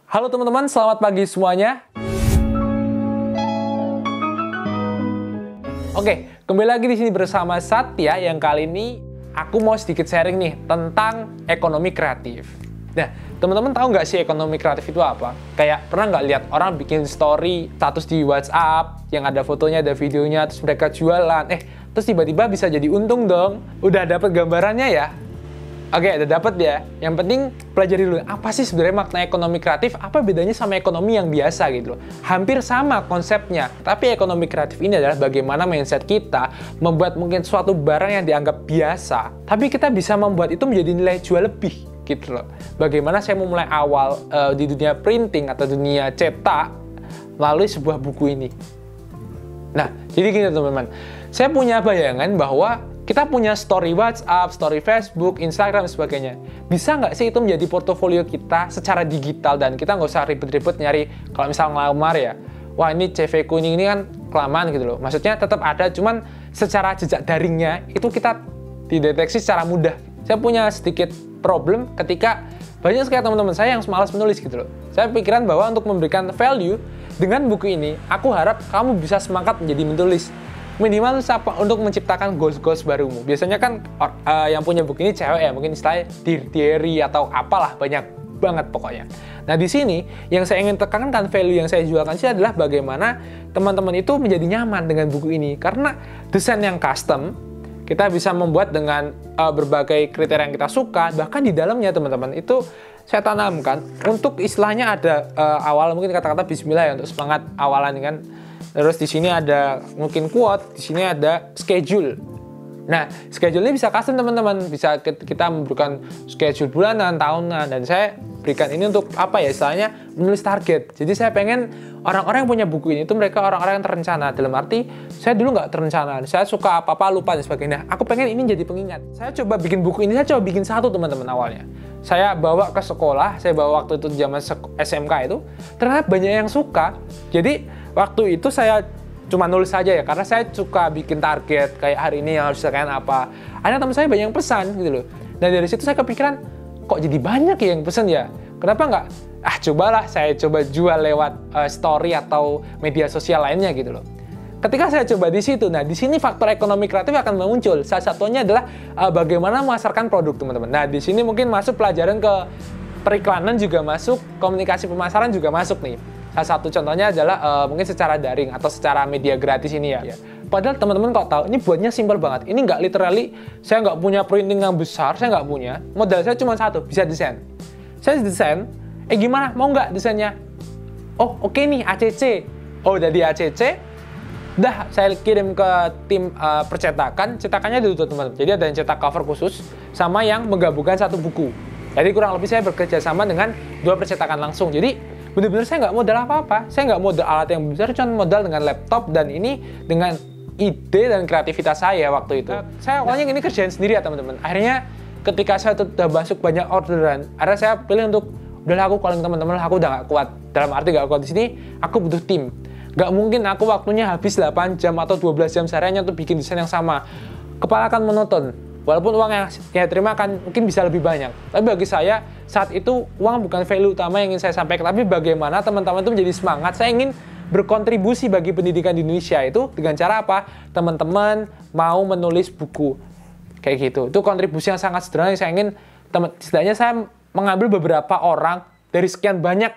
Halo teman-teman, selamat pagi semuanya. Oke, kembali lagi di sini bersama Satya yang kali ini aku mau sedikit sharing nih tentang ekonomi kreatif. Nah, teman-teman tahu nggak sih ekonomi kreatif itu apa? Kayak pernah nggak lihat orang bikin story status di WhatsApp yang ada fotonya, ada videonya, terus mereka jualan. Terus tiba-tiba bisa jadi untung dong. Udah dapat gambarannya ya? Oke, udah dapet ya. Yang penting pelajari dulu, apa sih sebenarnya makna ekonomi kreatif? Apa bedanya sama ekonomi yang biasa gitu loh? Hampir sama konsepnya, tapi ekonomi kreatif ini adalah bagaimana mindset kita membuat mungkin suatu barang yang dianggap biasa, tapi kita bisa membuat itu menjadi nilai jual lebih gitu loh. Bagaimana saya memulai awal di dunia printing atau dunia cetak melalui sebuah buku ini. Nah, jadi gini teman-teman, saya punya bayangan bahwa kita punya story WhatsApp, story Facebook, Instagram, dan sebagainya. Bisa nggak sih itu menjadi portofolio kita secara digital dan kita nggak usah ribet-ribet nyari, kalau misalnya ngelamar ya, wah ini CV kuning ini kan kelamaan gitu loh. Maksudnya tetap ada, cuman secara jejak daringnya itu kita dideteksi secara mudah. Saya punya sedikit problem ketika banyak sekali teman-teman saya yang malas menulis gitu loh. Saya pikiran bahwa untuk memberikan value dengan buku ini, aku harap kamu bisa semangat menjadi menulis. Minimal untuk menciptakan goals-goals barumu. Biasanya kan yang punya buku ini cewek ya, mungkin istilahnya diary atau apalah, banyak banget pokoknya. Nah di sini yang saya ingin tekankan, value yang saya jualkan sih adalah bagaimana teman-teman itu menjadi nyaman dengan buku ini. Karena desain yang custom, kita bisa membuat dengan berbagai kriteria yang kita suka. Bahkan di dalamnya teman-teman itu saya tanamkan untuk istilahnya ada awal mungkin kata-kata bismillah ya, untuk semangat awalan kan. Terus di sini ada mungkin quote, di sini ada schedule. Nah, schedule ini bisa custom teman-teman, bisa kita memberikan schedule bulanan, tahunan, dan saya berikan ini untuk apa ya, istilahnya menulis target. Jadi saya pengen orang-orang yang punya buku ini itu mereka orang-orang yang terencana. Dalam arti, saya dulu nggak terencana, saya suka apa-apa, lupa dan sebagainya. Aku pengen ini jadi pengingat. Saya coba bikin buku ini, saya coba bikin satu teman-teman awalnya. Saya bawa ke sekolah, saya bawa waktu itu zaman SMK itu, ternyata banyak yang suka. Jadi waktu itu saya cuma nulis saja ya, karena saya suka bikin target, kayak hari ini yang harus diselesaikan apa. Ada teman saya banyak yang pesan gitu loh. Dan dari situ saya kepikiran, kok jadi banyak ya yang pesan ya? Kenapa nggak? Cobalah saya coba jual lewat story atau media sosial lainnya gitu loh. Ketika saya coba di situ, nah di sini faktor ekonomi kreatif akan muncul. Salah satunya adalah bagaimana memasarkan produk teman-teman. Nah di sini mungkin masuk pelajaran ke periklanan juga masuk, komunikasi pemasaran juga masuk nih. Salah satu contohnya adalah mungkin secara daring atau secara media gratis ini ya. Padahal teman-teman kok tahu, ini buatnya simpel banget. Ini nggak literally, saya nggak punya printing yang besar, saya nggak punya. Modal saya cuma satu, bisa desain. Saya desain, gimana? Mau nggak desainnya? Oh oke nih, ACC. Oh udah di ACC, dah saya kirim ke tim percetakan, cetakannya dulu teman-teman. Jadi ada yang cetak cover khusus, sama yang menggabungkan satu buku. Jadi kurang lebih saya bekerja sama dengan dua percetakan langsung. Jadi benar-benar saya nggak modal apa-apa, saya nggak modal alat yang besar, cuma modal dengan laptop dan ini dengan ide dan kreativitas saya waktu itu. Saya awalnya ini kerjain sendiri ya teman-teman. Akhirnya ketika saya sudah masuk banyak orderan, akhirnya saya pilih untuk udahlah aku calling teman-teman, aku udah nggak kuat. Dalam arti nggak kuat di sini, aku butuh tim. Nggak mungkin aku waktunya habis 8 jam atau 12 jam seharian untuk bikin desain yang sama. Kepala akan monoton. Walaupun uang yang saya terima kan mungkin bisa lebih banyak. Tapi bagi saya, saat itu uang bukan value utama yang ingin saya sampaikan. Tapi bagaimana teman-teman itu menjadi semangat. Saya ingin berkontribusi bagi pendidikan di Indonesia itu dengan cara apa? Teman-teman mau menulis buku. Kayak gitu. Itu kontribusi yang sangat sederhana yang saya ingin, setidaknya saya mengambil beberapa orang dari sekian banyak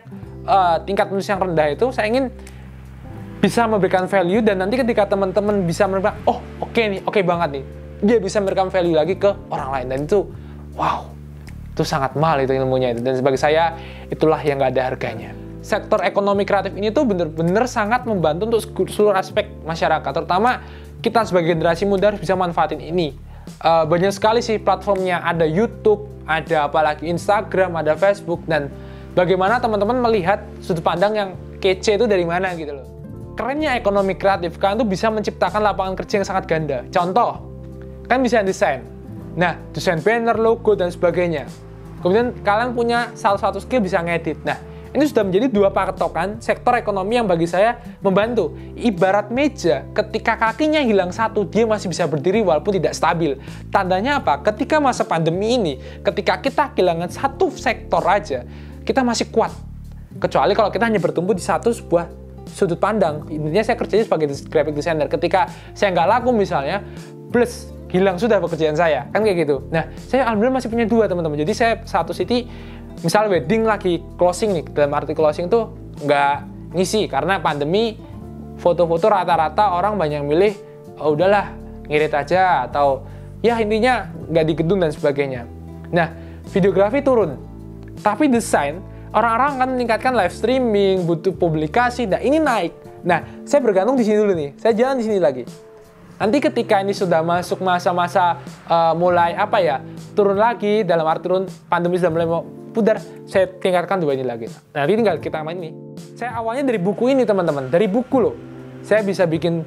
tingkat menulis yang rendah itu, saya ingin bisa memberikan value dan nanti ketika teman-teman bisa memberikan, oh oke nih, oke banget nih. Dia bisa memberikan value lagi ke orang lain dan itu wow, itu sangat mahal itu ilmunya itu, dan sebagai saya itulah yang gak ada harganya. Sektor ekonomi kreatif ini tuh bener-bener sangat membantu untuk seluruh aspek masyarakat, terutama kita sebagai generasi muda harus bisa manfaatin ini. Banyak sekali sih platformnya, ada YouTube, ada apalagi Instagram, ada Facebook, dan bagaimana teman-teman melihat sudut pandang yang kece itu dari mana gitu loh. Kerennya ekonomi kreatif, kalian tuh bisa menciptakan lapangan kerja yang sangat ganda. Contoh, kan bisa desain. Nah, desain banner, logo, dan sebagainya. Kemudian kalian punya salah satu skill bisa ngedit. Nah, ini sudah menjadi dua patokan sektor ekonomi yang bagi saya membantu. Ibarat meja, ketika kakinya hilang satu, dia masih bisa berdiri walaupun tidak stabil. Tandanya apa? Ketika masa pandemi ini, ketika kita kehilangan satu sektor aja, kita masih kuat. Kecuali kalau kita hanya bertumbuh di satu sebuah sudut pandang. Intinya saya kerjanya sebagai graphic designer. Ketika saya nggak laku misalnya, plus hilang sudah pekerjaan saya, kan kayak gitu. Nah, saya alhamdulillah masih punya 2 teman-teman. Jadi saya satu city, misal wedding lagi closing nih, dalam arti closing tuh nggak ngisi karena pandemi. Foto-foto rata-rata orang banyak milih, oh udahlah ngirit aja, atau ya intinya nggak di gedung dan sebagainya. Nah, videografi turun, tapi desain orang-orang akan meningkatkan live streaming, butuh publikasi. Nah, ini naik. Nah, saya bergantung di sini dulu nih. Saya jalan di sini lagi. Nanti ketika ini sudah masuk masa-masa mulai turun lagi, dalam arti turun, pandemi sudah mulai pudar, saya tingkatkan 2 ini lagi. Nah, ini tinggal kita main ini. Saya awalnya dari buku ini teman-teman, dari buku loh. Saya bisa bikin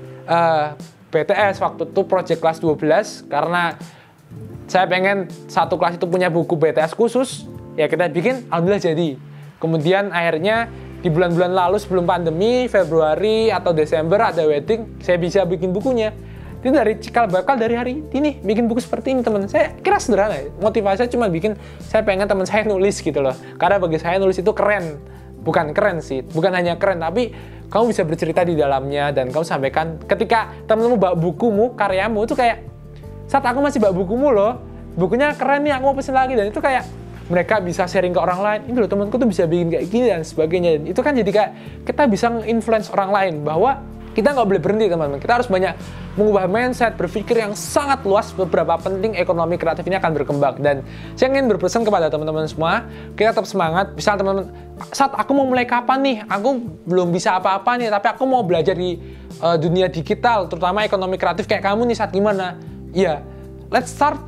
BTS waktu itu project kelas 12 karena saya pengen satu kelas itu punya buku BTS khusus. Ya kita bikin, alhamdulillah jadi. Kemudian akhirnya di bulan-bulan lalu sebelum pandemi, Februari atau Desember ada wedding, saya bisa bikin bukunya. Itu dari cikal bakal dari hari ini bikin buku seperti ini teman. Saya kira sederhana, motivasi saya cuma bikin, saya pengen teman saya nulis gitu loh. Karena bagi saya nulis itu keren, bukan keren sih, bukan hanya keren, tapi kamu bisa bercerita di dalamnya dan kamu sampaikan. Ketika teman-teman bawa bukumu, karyamu itu kayak, saat aku masih bawa bukumu loh, bukunya keren nih, aku mau pesen lagi, dan itu kayak mereka bisa sharing ke orang lain, ini loh temanku tuh bisa bikin kayak gini dan sebagainya. Dan itu kan jadi kayak kita bisa nge-influence orang lain bahwa kita nggak boleh berhenti teman-teman. Kita harus banyak mengubah mindset, berpikir yang sangat luas. Beberapa penting ekonomi kreatif ini akan berkembang. Dan saya ingin berpesan kepada teman-teman semua, kita tetap semangat. Misal teman-teman, saat aku mau mulai kapan nih? Aku belum bisa apa-apa nih, tapi aku mau belajar di dunia digital, terutama ekonomi kreatif kayak kamu nih, saat gimana? Ya, let's start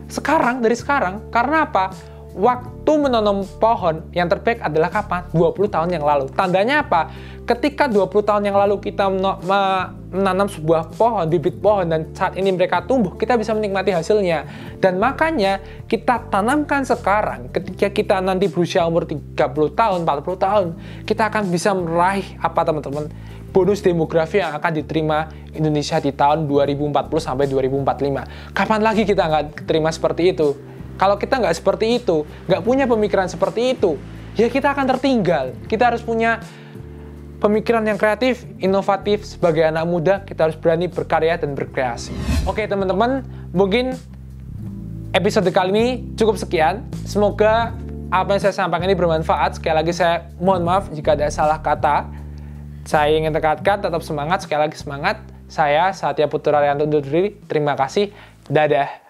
sekarang, dari sekarang. Karena apa? Waktu menanam pohon yang terbaik adalah kapan? 20 tahun yang lalu. Tandanya apa? Ketika 20 tahun yang lalu kita menanam sebuah pohon, bibit pohon, dan saat ini mereka tumbuh, kita bisa menikmati hasilnya. Dan makanya kita tanamkan sekarang, ketika kita nanti berusia umur 30 tahun, 40 tahun, kita akan bisa meraih apa teman-teman? Bonus demografi yang akan diterima Indonesia di tahun 2040 sampai 2045. Kapan lagi kita nggak terima seperti itu? Kalau kita nggak seperti itu, nggak punya pemikiran seperti itu, ya kita akan tertinggal. Kita harus punya pemikiran yang kreatif, inovatif. Sebagai anak muda, kita harus berani berkarya dan berkreasi. Oke teman-teman, mungkin episode kali ini cukup sekian. Semoga apa yang saya sampaikan ini bermanfaat. Sekali lagi saya mohon maaf jika ada salah kata. Saya ingin tekankan, tetap semangat. Sekali lagi semangat. Saya Satya Putra Rianto undur diri. Terima kasih. Dadah.